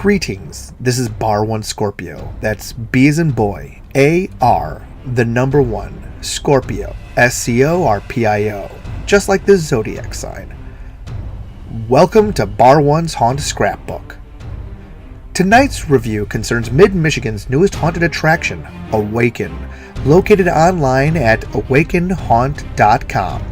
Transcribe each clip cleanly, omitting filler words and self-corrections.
Greetings, this is Bar 1 Scorpio, that's B as in boy, A-R, the number 1, Scorpio, S-C-O-R-P-I-O, just like the zodiac sign. Welcome to Bar 1's Haunted Scrapbook. Tonight's review concerns Mid-Michigan's newest haunted attraction, Awaken, located online at awakenhaunt.com.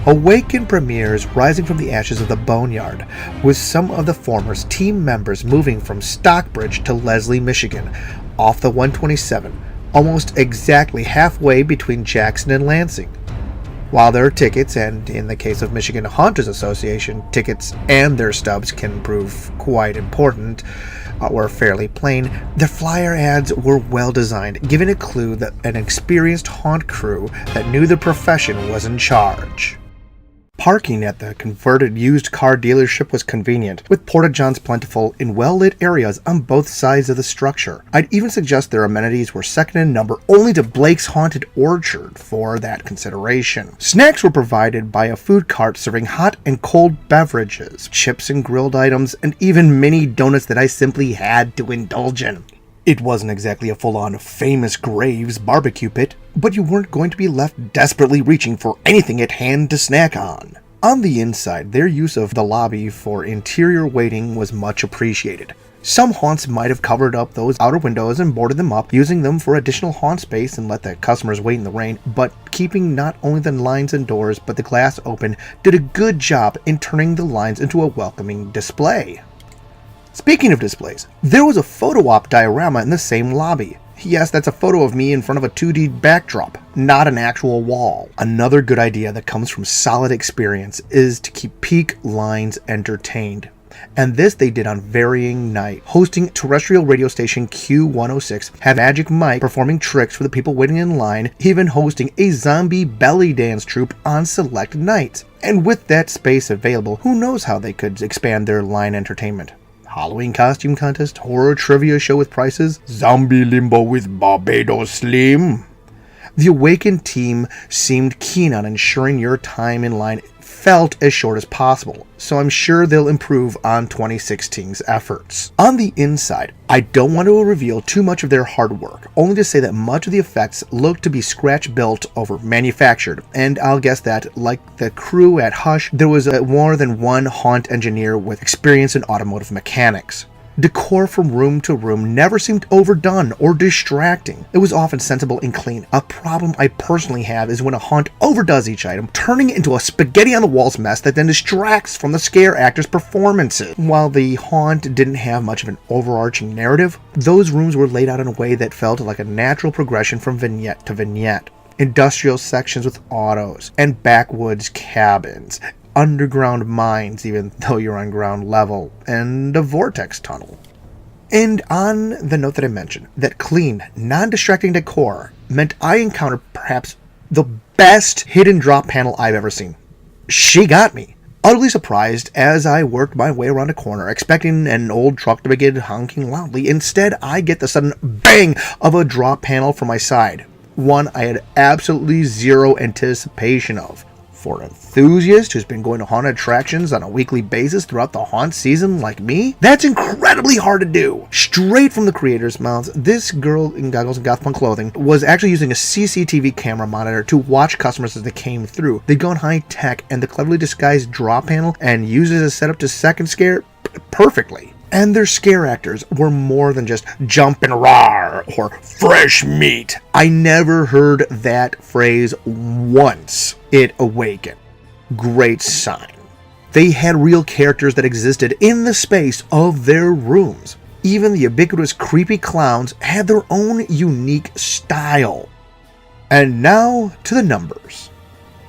Awaken premieres rising from the ashes of the Boneyard, with some of the former team members moving from Stockbridge to Leslie, Michigan, off the 127, almost exactly halfway between Jackson and Lansing. While their tickets, and in the case of Michigan Haunters Association, tickets and their stubs can prove quite important, were fairly plain, the flyer ads were well designed, giving a clue that an experienced haunt crew that knew the profession was in charge. Parking at the converted used car dealership was convenient, with porta-johns plentiful in well-lit areas on both sides of the structure. I'd even suggest their amenities were second in number only to Blake's Haunted Orchard for that consideration. Snacks were provided by a food cart serving hot and cold beverages, chips and grilled items, and even mini donuts that I simply had to indulge in. It wasn't exactly a full-on Famous Graves barbecue pit, but you weren't going to be left desperately reaching for anything at hand to snack on. On the inside, their use of the lobby for interior waiting was much appreciated. Some haunts might have covered up those outer windows and boarded them up, using them for additional haunt space and let the customers wait in the rain, but keeping not only the lines and doors but the glass open did a good job in turning the lines into a welcoming display. Speaking of displays, there was a photo op diorama in the same lobby. Yes, that's a photo of me in front of a 2D backdrop, not an actual wall. Another good idea that comes from solid experience is to keep peak lines entertained. And this they did on varying night, hosting terrestrial radio station Q106, had Magic Mike performing tricks for the people waiting in line, even hosting a zombie belly dance troupe on select nights. And with that space available, who knows how they could expand their line entertainment. Halloween costume contest, horror trivia show with prizes, zombie limbo with Barbados Slim. The Awaken team seemed keen on ensuring your time in line felt as short as possible, so I'm sure they'll improve on 2016's efforts. On the inside, I don't want to reveal too much of their hard work, only to say that much of the effects look to be scratch-built over manufactured, and I'll guess that, like the crew at Hush, there was more than one haunt engineer with experience in automotive mechanics. Decor from room to room never seemed overdone or distracting. It was often sensible and clean. A problem I personally have is when a haunt overdoes each item, turning it into a spaghetti on the walls mess that then distracts from the scare actors' performances. While the haunt didn't have much of an overarching narrative, those rooms were laid out in a way that felt like a natural progression from vignette to vignette. Industrial sections with autos, and backwoods cabins, underground mines even though you're on ground level, and a vortex tunnel. And on the note that I mentioned, that clean, non-distracting decor meant I encountered perhaps the best hidden drop panel I've ever seen. She got me. Utterly surprised as I worked my way around a corner, expecting an old truck to begin honking loudly. Instead, I get the sudden bang of a drop panel from my side. One I had absolutely zero anticipation of. For an enthusiast who's been going to haunted attractions on a weekly basis throughout the haunt season like me, that's incredibly hard to do. Straight from the creator's mouths, this girl in goggles and goth punk clothing was actually using a CCTV camera monitor to watch customers as they came through. They'd gone high tech and the cleverly disguised drop panel and used it as a setup to second scare perfectly. And their scare actors were more than just jump and roar or fresh meat. I never heard that phrase once at Awaken. Great sign. They had real characters that existed in the space of their rooms. Even the ubiquitous creepy clowns had their own unique style. And now to the numbers.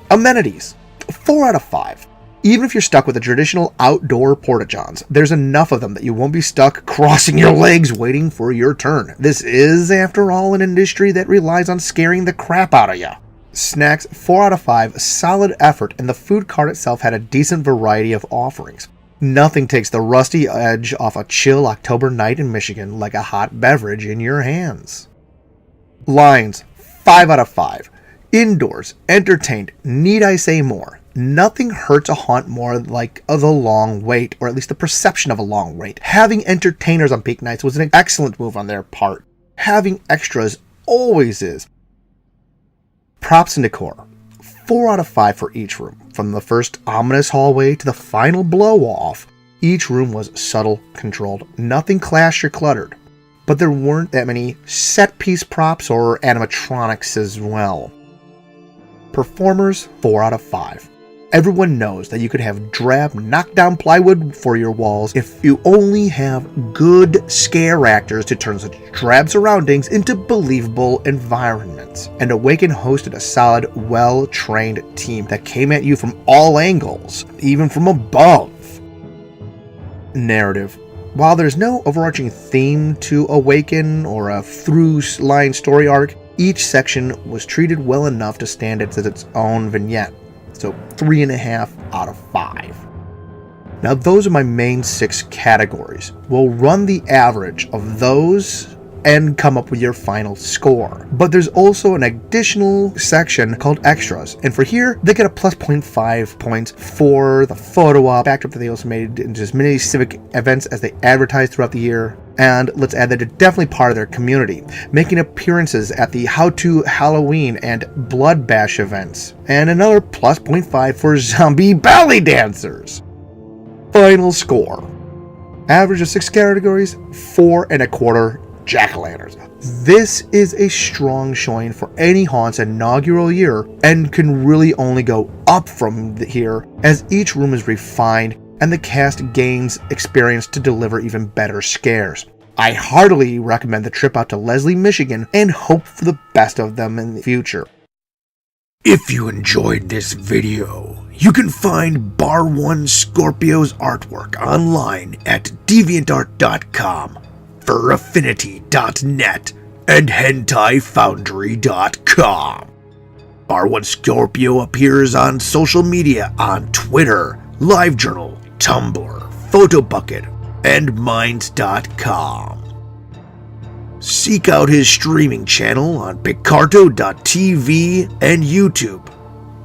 Amenities. 4 out of 5. Even if you're stuck with the traditional outdoor porta-johns, there's enough of them that you won't be stuck crossing your legs waiting for your turn. This is, after all, an industry that relies on scaring the crap out of you. Snacks, 4 out of 5, solid effort, and the food cart itself had a decent variety of offerings. Nothing takes the rusty edge off a chill October night in Michigan like a hot beverage in your hands. Lines, 5 out of 5. Indoors, entertained, need I say more? Nothing hurts a haunt more like the long wait, or at least the perception of a long wait. Having entertainers on peak nights was an excellent move on their part. Having extras always is. Props and decor. 4 out of 5 for each room. From the first ominous hallway to the final blow-off, each room was subtle, controlled. Nothing clashed or cluttered. But there weren't that many set-piece props or animatronics as well. Performers, 4 out of 5. Everyone knows that you could have drab, knockdown plywood for your walls if you only have good scare actors to turn such drab surroundings into believable environments. And Awaken hosted a solid, well-trained team that came at you from all angles, even from above. Narrative. While there's no overarching theme to Awaken or a through-line story arc, each section was treated well enough to stand as its own vignette. So 3.5 out of 5. Now those are my main 6 categories. We'll run the average of those and come up with your final score. But there's also an additional section called extras, and for here they get a plus 0.5 points for the photo op backdrop that they also made into as many civic events as they advertised throughout the year. And let's add that they're definitely part of their community, making appearances at the How to Halloween and Blood Bash events, and another plus 0.5 for zombie belly dancers. Final score. Average of 6 categories, 4.25 jack-o'-lanterns. This is a strong showing for any haunt's inaugural year and can really only go up from here as each room is refined and the cast gains experience to deliver even better scares. I heartily recommend the trip out to Leslie, Michigan, and hope for the best of them in the future. If you enjoyed this video, you can find Bar 1 Scorpio's artwork online at deviantart.com, furaffinity.net, and hentaifoundry.com. Bar 1 Scorpio appears on social media on Twitter, LiveJournal, Tumblr, PhotoBucket, and Minds.com. Seek out his streaming channel on Picarto.tv and YouTube.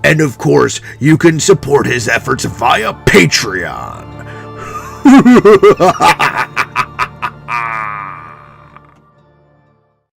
And of course, you can support his efforts via Patreon.